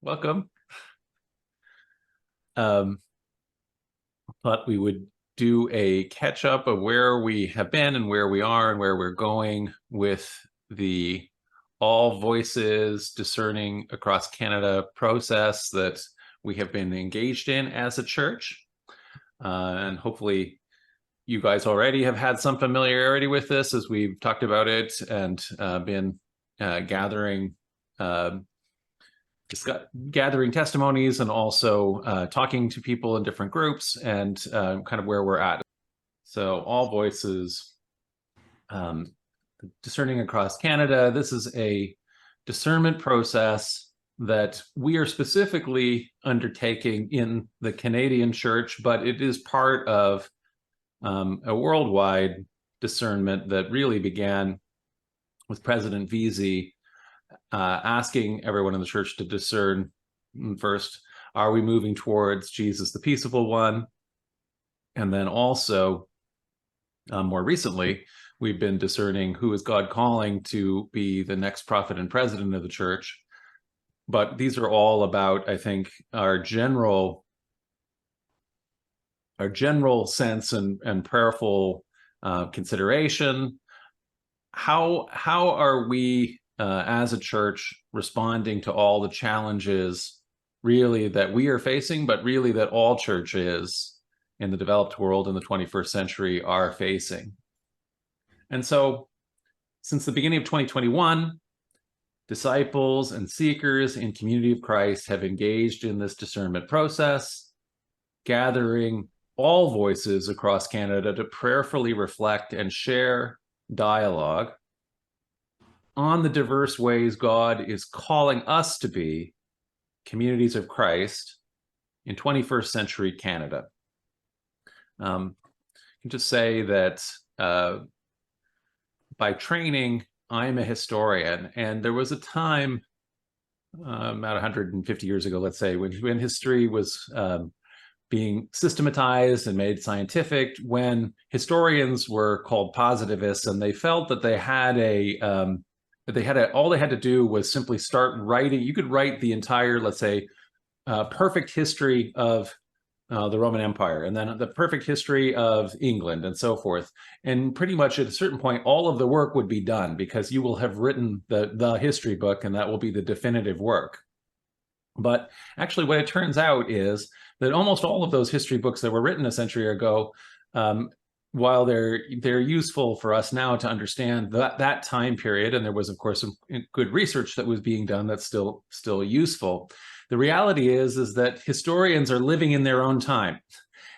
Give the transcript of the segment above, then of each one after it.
Welcome. Um, Thought we would do a catch up of where we have been and where we are and where we're going with the All Voices Discerning Across Canada process that we have been engaged in as a church. And hopefully you guys already have had some familiarity with this as we've talked about it and been gathering gathering testimonies and also talking to people in different groups and kind of where we're at. So All Voices, Discerning Across Canada, this is a discernment process that we are specifically undertaking in the Canadian church, but it is part of a worldwide discernment that really began with President Vesey asking everyone in the church to discern first, are we moving towards Jesus, the peaceable one? And then also, more recently, we've been discerning who is God calling to be the next prophet and president of the church. But these are all about, I think, our general sense and prayerful consideration. How are we as a church responding to all the challenges really that we are facing, but really that all churches in the developed world in the 21st century are facing? And so since the beginning of 2021, disciples and seekers in Community of Christ have engaged in this discernment process, gathering all voices across Canada to prayerfully reflect and share dialogue on the diverse ways God is calling us to be communities of Christ in 21st century Canada. I can just say that by training, I'm a historian, and there was a time about 150 years ago, let's say, when history was being systematized and made scientific, when historians were called positivists, and they felt that they had all they had to do was simply start writing. You could write the entire, let's say, perfect history of the Roman Empire, and then the perfect history of England, and so forth. And pretty much at a certain point, all of the work would be done because you will have written the history book, and that will be the definitive work. But actually, what it turns out is that almost all of those history books that were written a century ago, while they're useful for us now to understand that time period, and there was, of course, some good research that was being done that's still useful. The reality is that historians are living in their own time,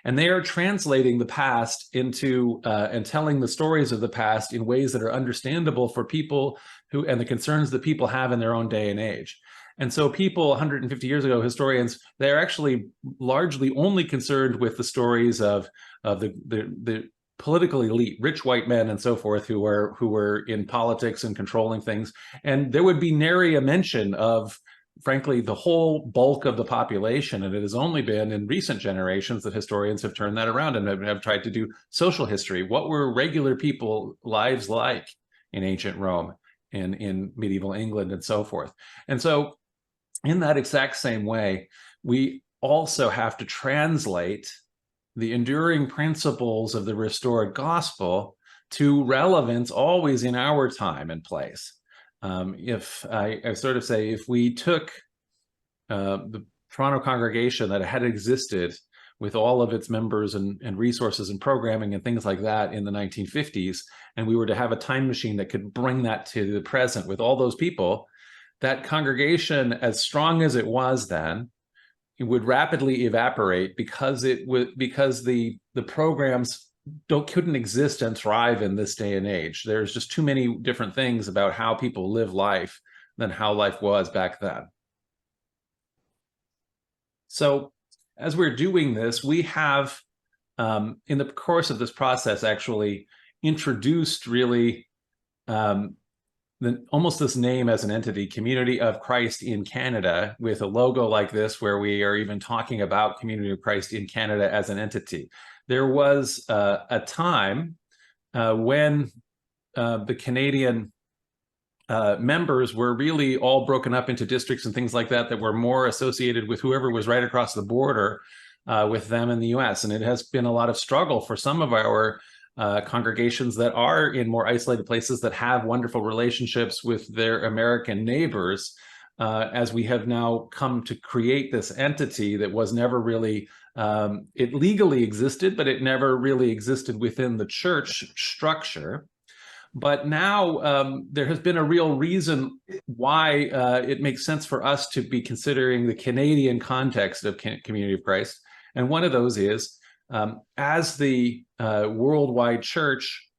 and they are translating the past into and telling the stories of the past in ways that are understandable for people who and the concerns that people have in their own day and age. And so people 150 years ago, historians, they're actually largely only concerned with the stories of the political elite, rich white men and so forth, who were in politics and controlling things. And there would be nary a mention of, frankly, the whole bulk of the population. And it has only been in recent generations that historians have turned that around and have tried to do social history. What were regular people lives like in ancient Rome, in medieval England, and so forth? And so in that exact same way, we also have to translate the enduring principles of the restored gospel to relevance always in our time and place. If I sort of say, if we took the Toronto congregation that had existed with all of its members and resources and programming and things like that in the 1950s, and we were to have a time machine that could bring that to the present with all those people, that congregation, as strong as it was then, it would rapidly evaporate because the programs couldn't exist and thrive in this day and age. There's just too many different things about how people live life than how life was back then. So as we're doing this, we have, in the course of this process, actually introduced really almost this name as an entity, Community of Christ in Canada, with a logo like this, where we are even talking about Community of Christ in Canada as an entity. There was a time when the Canadian members were really all broken up into districts and things like that that were more associated with whoever was right across the border with them in the US. And it has been a lot of struggle for some of our congregations that are in more isolated places that have wonderful relationships with their American neighbors, as we have now come to create this entity that was never really, it legally existed, but it never really existed within the church structure. But now there has been a real reason why it makes sense for us to be considering the Canadian context of Community of Christ. And one of those is, as the worldwide church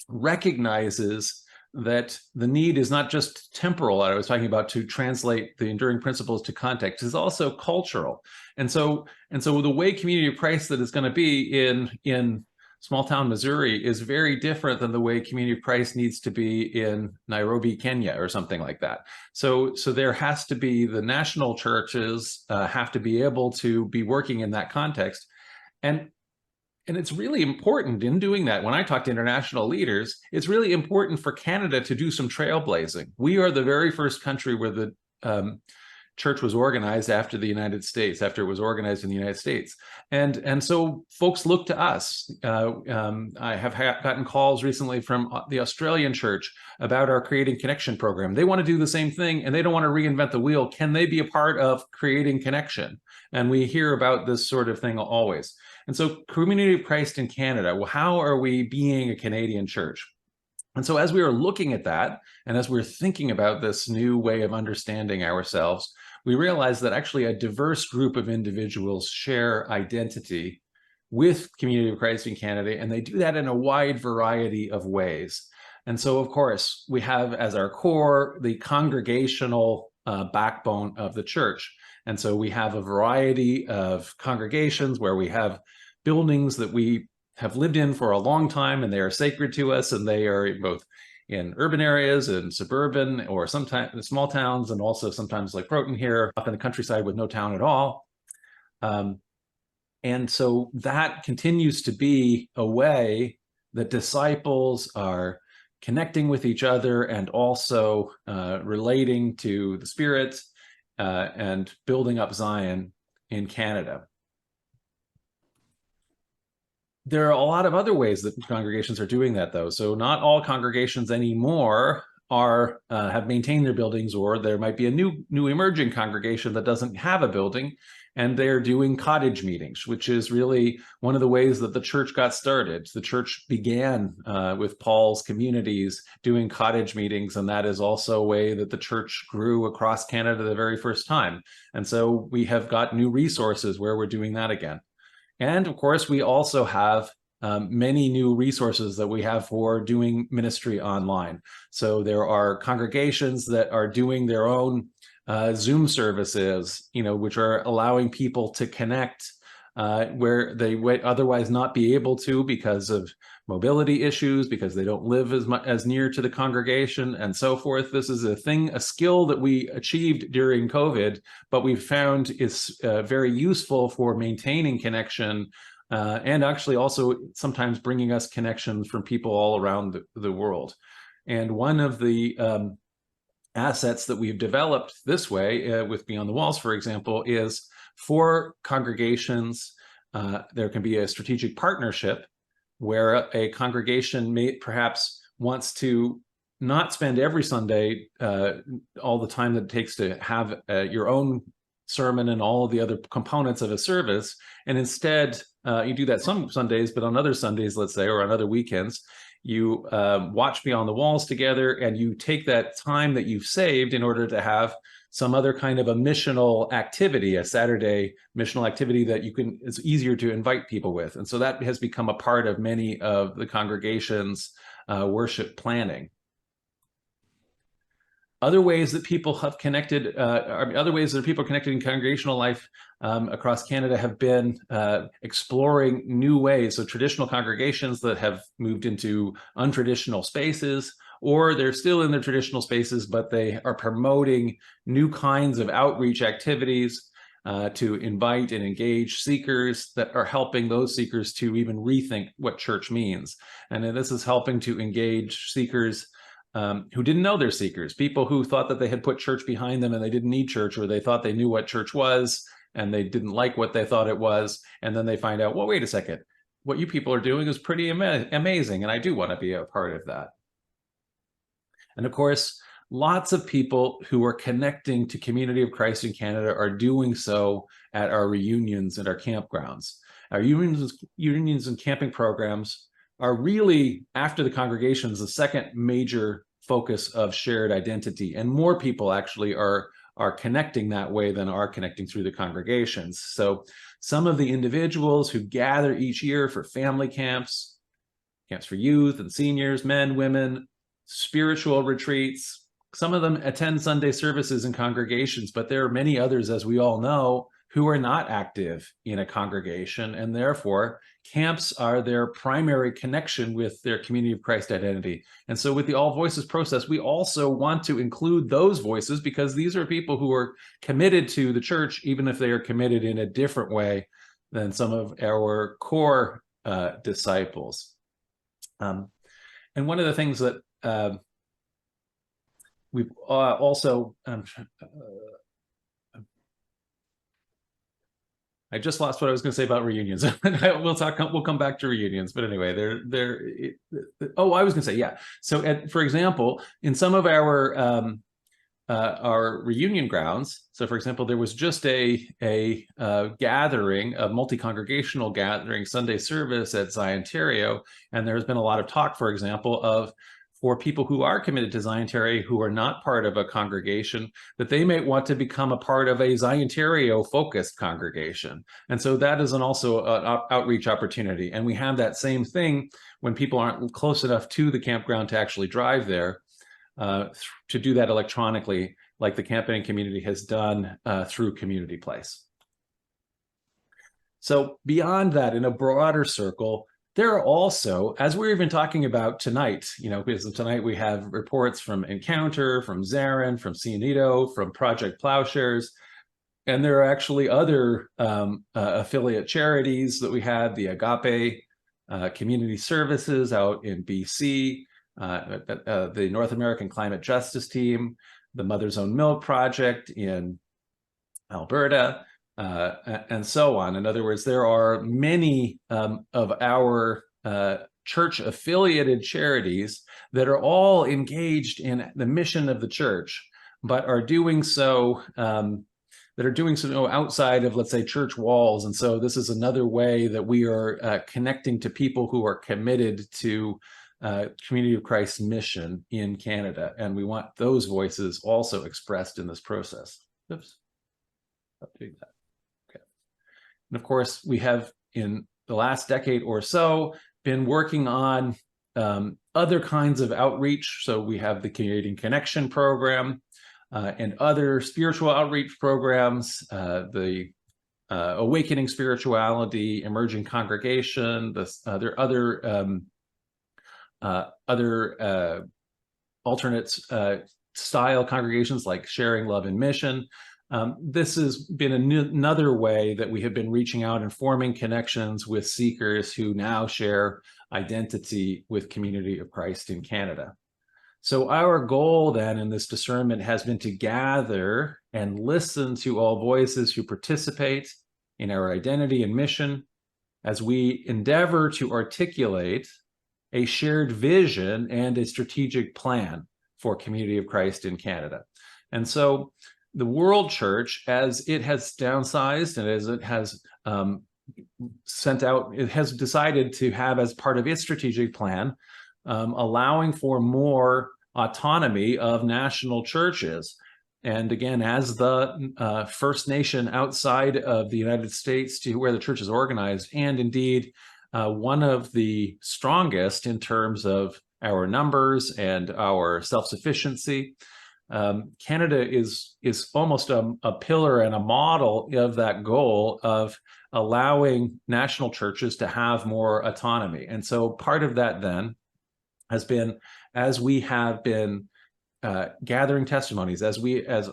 recognizes that the need is not just temporal, I was talking about, to translate the enduring principles to context, is also cultural. And so the way Community of Christ that is going to be in small town Missouri is very different than the way Community of Christ needs to be in Nairobi, Kenya, or something like that. So there has to be, the national churches have to be able to be working in that context. And it's really important in doing that. When I talk to international leaders, it's really important for Canada to do some trailblazing. We are the very first country where the church was organized after the United States, after it was organized in the United States. And so folks look to us. I have gotten calls recently from the Australian church about our Creating Connection program. They want to do the same thing and they don't want to reinvent the wheel. Can they be a part of Creating Connection? And we hear about this sort of thing always. And so Community of Christ in Canada, well, how are we being a Canadian church? And so as we were looking at that, and as we we're thinking about this new way of understanding ourselves, we realized that actually a diverse group of individuals share identity with Community of Christ in Canada, and they do that in a wide variety of ways. And so, of course, we have as our core the congregational backbone of the church. And so we have a variety of congregations where we have buildings that we have lived in for a long time, and they are sacred to us, and they are both in urban areas and suburban, or sometimes small towns, and also sometimes like Croton here, up in the countryside with no town at all. And so that continues to be a way that disciples are connecting with each other and also relating to the Spirit and building up Zion in Canada. There are a lot of other ways that congregations are doing that, though. So not all congregations anymore are have maintained their buildings, or there might be a new emerging congregation that doesn't have a building, and they're doing cottage meetings, which is really one of the ways that the church got started. The church began with Paul's communities doing cottage meetings, and that is also a way that the church grew across Canada the very first time. And so we have got new resources where we're doing that again. And of course, we also have many new resources that we have for doing ministry online. So there are congregations that are doing their own Zoom services, which are allowing people to connect where they would otherwise not be able to because of mobility issues, because they don't live as near to the congregation and so forth. This is a skill that we achieved during COVID, but we found is very useful for maintaining connection and actually also sometimes bringing us connections from people all around the world. And one of the assets that we've developed this way with Beyond the Walls, for example, is for congregations, there can be a strategic partnership where a congregation may perhaps wants to not spend every Sunday all the time that it takes to have your own sermon and all of the other components of a service, and instead you do that some Sundays, but on other Sundays, let's say, or on other weekends, you watch Beyond the Walls together, and you take that time that you've saved in order to have some other kind of a missional activity, a Saturday missional activity that it's easier to invite people with. And so that has become a part of many of the congregation's worship planning. Other ways that people have connected, other ways that people are connected in congregational life across Canada have been exploring new ways. So traditional congregations that have moved into untraditional spaces, or they're still in their traditional spaces, but they are promoting new kinds of outreach activities to invite and engage seekers that are helping those seekers to even rethink what church means. And this is helping to engage seekers who didn't know they're seekers, people who thought that they had put church behind them and they didn't need church, or they thought they knew what church was and they didn't like what they thought it was. And then they find out, well, wait a second, what you people are doing is pretty amazing, and I do want to be a part of that. And of course, lots of people who are connecting to Community of Christ in Canada are doing so at our reunions and our campgrounds. Our unions and camping programs are really, after the congregations, the second major focus of shared identity. And more people actually are connecting that way than are connecting through the congregations. So some of the individuals who gather each year for family camps, camps for youth and seniors, men, women, spiritual retreats, some of them attend Sunday services in congregations, but there are many others, as we all know, who are not active in a congregation, and therefore camps are their primary connection with their Community of Christ identity. And so with the All Voices process, we also want to include those voices, because these are people who are committed to the church, even if they are committed in a different way than some of our core disciples. And one of the things that we've also I just lost what I was going to say about reunions. We'll come back to reunions, but anyway, oh, I was going to say, yeah. So, for example, in some of our reunion grounds, so for example, there was just a gathering, a multi-congregational gathering, Sunday service at Ziontario, and there's been a lot of talk, for example, for people who are committed to Ziontario, who are not part of a congregation, that they may want to become a part of a Ziontario-focused congregation. And so that is also an outreach opportunity. And we have that same thing when people aren't close enough to the campground to actually drive there, to do that electronically, like the camping community has done through Community Place. So beyond that, in a broader circle, there are also, as we're even talking about tonight, because tonight we have reports from Encounter, from Zarin, from Cianito, from Project Plowshares, and there are actually other affiliate charities that we have, the Agape Community Services out in BC, the North American Climate Justice Team, the Mother's Own Milk Project in Alberta, and so on. In other words, there are many of our church-affiliated charities that are all engaged in the mission of the church, but are doing so outside of, let's say, church walls. And so this is another way that we are connecting to people who are committed to Community of Christ's mission in Canada, and we want those voices also expressed in this process. Oops, update that. Okay. And of course, we have, in the last decade or so, been working on other kinds of outreach. So we have the Canadian Connection program and other spiritual outreach programs, the Awakening Spirituality, Emerging Congregation. There are other alternate style congregations like Sharing Love and Mission. This has been another way that we have been reaching out and forming connections with seekers who now share identity with Community of Christ in Canada. So our goal then in this discernment has been to gather and listen to all voices who participate in our identity and mission as we endeavor to articulate a shared vision and a strategic plan for Community of Christ in Canada. And so the World Church, as it has downsized and as it has sent out, it has decided to have as part of its strategic plan, allowing for more autonomy of national churches. And again, as the first nation outside of the United States to where the church is organized, and indeed one of the strongest in terms of our numbers and our self-sufficiency, Canada is almost a pillar and a model of that goal of allowing national churches to have more autonomy. And so part of that then has been, as we have been gathering testimonies, as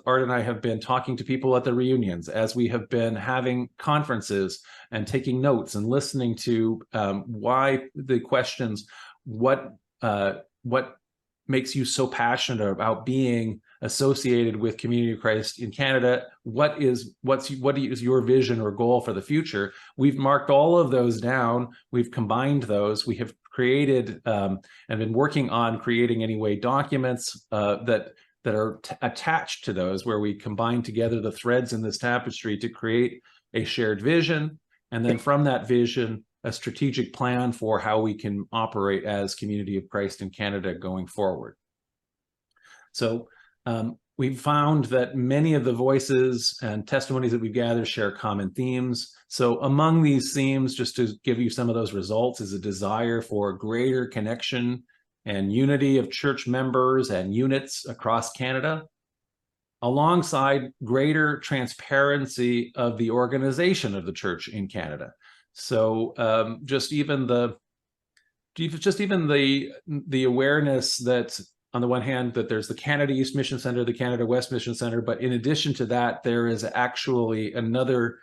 Art and I have been talking to people at the reunions, as we have been having conferences and taking notes and listening to why the questions, what makes you so passionate about being associated with Community of Christ in Canada? What is your vision or goal for the future? We've marked all of those down. We've combined those. We have created and been working on creating anyway documents that are attached to those, where we combine together the threads in this tapestry to create a shared vision, and then from that vision, a strategic plan for how we can operate as Community of Christ in Canada going forward. So we've found that many of the voices and testimonies that we've gathered share common themes. So among these themes, just to give you some of those results, is a desire for greater connection and unity of church members and units across Canada, alongside greater transparency of the organization of the church in Canada. So just even the awareness that, on the one hand, that there's the Canada East Mission Center, the Canada West Mission Center, but in addition to that, there is actually another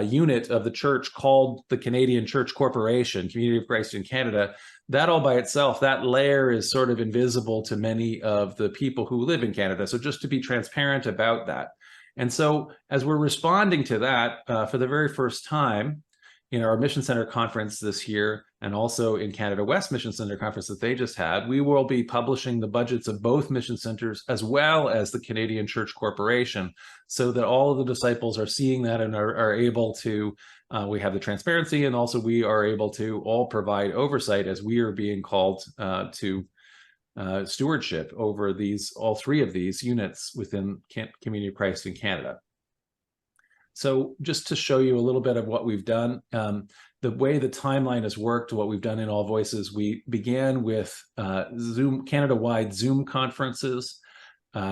unit of the church called the Canadian Church Corporation, Community of Christ in Canada. That all by itself, that layer is sort of invisible to many of the people who live in Canada. So just to be transparent about that. And so as we're responding to that for the very first time in our Mission Center conference this year, and also in Canada West Mission Center conference that they just had, we will be publishing the budgets of both mission centers as well as the Canadian Church Corporation, so that all of the disciples are seeing that and are able to, we have the transparency, and also we are able to all provide oversight as we are being called to stewardship over all three of these units within Community of Christ in Canada. So just to show you a little bit of what we've done, the way the timeline has worked, what we've done in All Voices, we began with Canada-wide Zoom conferences.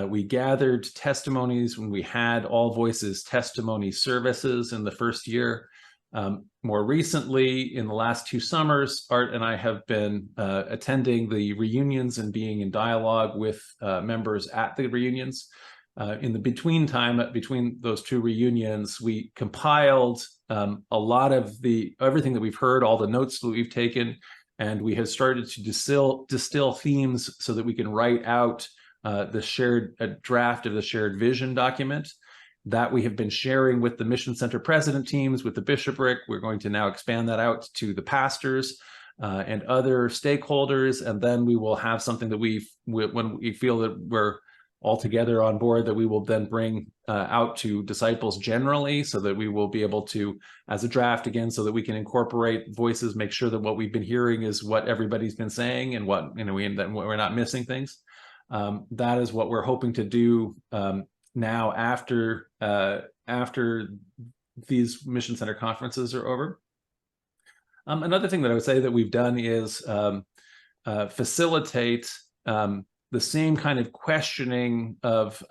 We gathered testimonies when we had All Voices testimony services in the first year. More recently, in the last 2 summers, Art and I have been attending the reunions and being in dialogue with members at the reunions. In the between those 2 reunions, we compiled a lot of everything that we've heard, all the notes that we've taken, and we have started to distill themes so that we can write out a draft of the shared vision document that we have been sharing with the Mission Center president teams, with the bishopric. We're going to now expand that out to the pastors and other stakeholders, and then we will have something that when we feel that we're all together on board, that we will then bring out to disciples generally, so that we will be able to, as a draft again, so that we can incorporate voices, make sure that what we've been hearing is what everybody's been saying, and we're not missing things. That is what we're hoping to do now after these Mission Center conferences are over. Another thing that I would say that we've done is facilitate the same kind of questioning of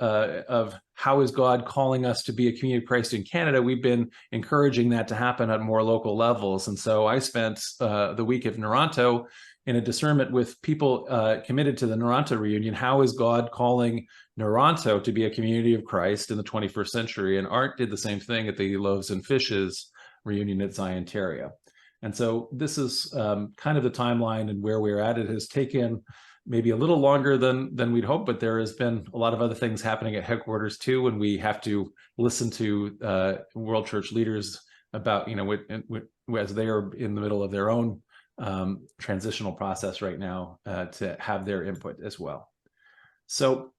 how is God calling us to be a Community of Christ in Canada. We've been encouraging that to happen at more local levels. And so I spent the week of Naranto in a discernment with people committed to the Naranto reunion. How is God calling Naranto to be a Community of Christ in the 21st century? And Art did the same thing at the Loaves and Fishes reunion at Ziontaria. And so this is kind of the timeline and where we're at. It has taken maybe a little longer than we'd hoped, but there has been a lot of other things happening at headquarters too, and we have to listen to World Church leaders about, as they are in the middle of their own transitional process right now, to have their input as well. So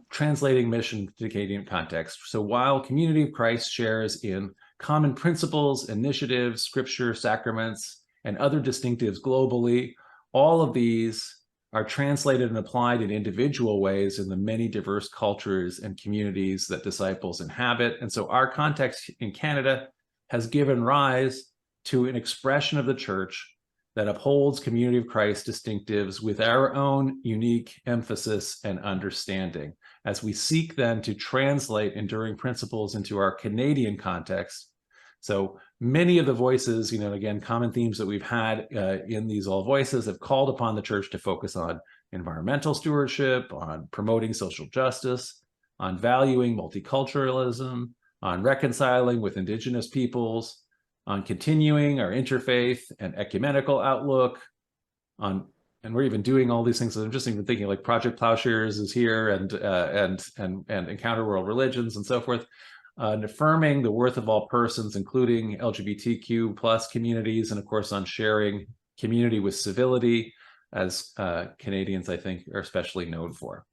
translating mission to Canadian context. So while Community of Christ shares in common principles, initiatives, scripture, sacraments, and other distinctives globally, all of these are translated and applied in individual ways in the many diverse cultures and communities that disciples inhabit. And so our context in Canada has given rise to an expression of the church that upholds Community of Christ distinctives with our own unique emphasis and understanding, as we seek then to translate enduring principles into our Canadian context. So many of the voices, again, common themes that we've had in these All Voices have called upon the church to focus on environmental stewardship, on promoting social justice, on valuing multiculturalism, on reconciling with Indigenous peoples, on continuing our interfaith and ecumenical outlook, on and we're even doing all these things. I'm just even thinking like Project Plowshares is here, and Encounter World Religions and so forth, and affirming the worth of all persons, including LGBTQ plus communities, and of course on sharing community with civility, as Canadians, I think, are especially known for.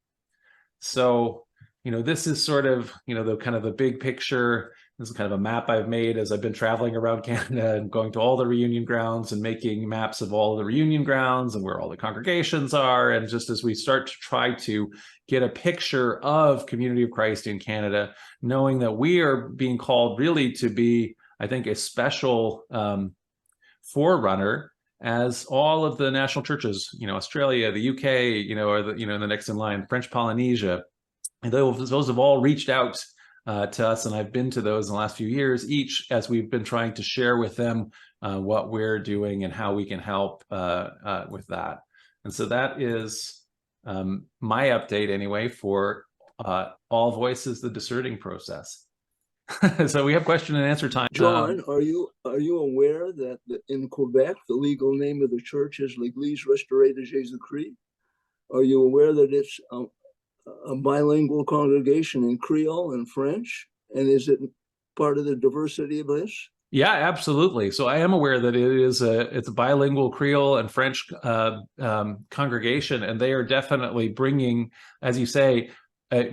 So, this is sort of, the kind of the big picture. This is kind of a map I've made as I've been traveling around Canada and going to all the reunion grounds and making maps of all the reunion grounds and where all the congregations are. And just as we start to try to get a picture of Community of Christ in Canada, knowing that we are being called really to be, I think, a special forerunner, as all of the national churches, Australia, the UK, are the next in line, French Polynesia, and those have all reached out to us, and I've been to those in the last few years, each as we've been trying to share with them what we're doing and how we can help with that. And so that is my update anyway for All Voices, the discerning process. So we have question and answer time. John, are you aware that in Quebec the legal name of the church is l'Église restaurée de Jésus-Christ? Are you aware that it's a bilingual congregation in Creole and French? And is it part of the diversity of this? Yeah, absolutely. So I am aware that it's a bilingual Creole and French congregation, and they are definitely bringing, as you say, a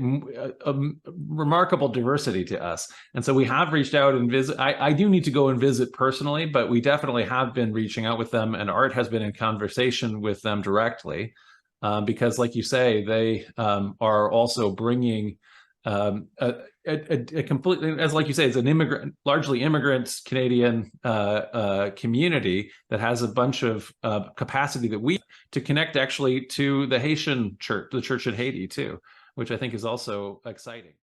remarkable diversity to us. And so we have reached out and visit. I do need to go and visit personally, but we definitely have been reaching out with them, and Art has been in conversation with them directly, because, like you say, they are also bringing a completely, as like you say, it's an largely immigrant Canadian community that has a bunch of capacity that we to connect actually to the Haitian church, the church in Haiti too, which I think is also exciting.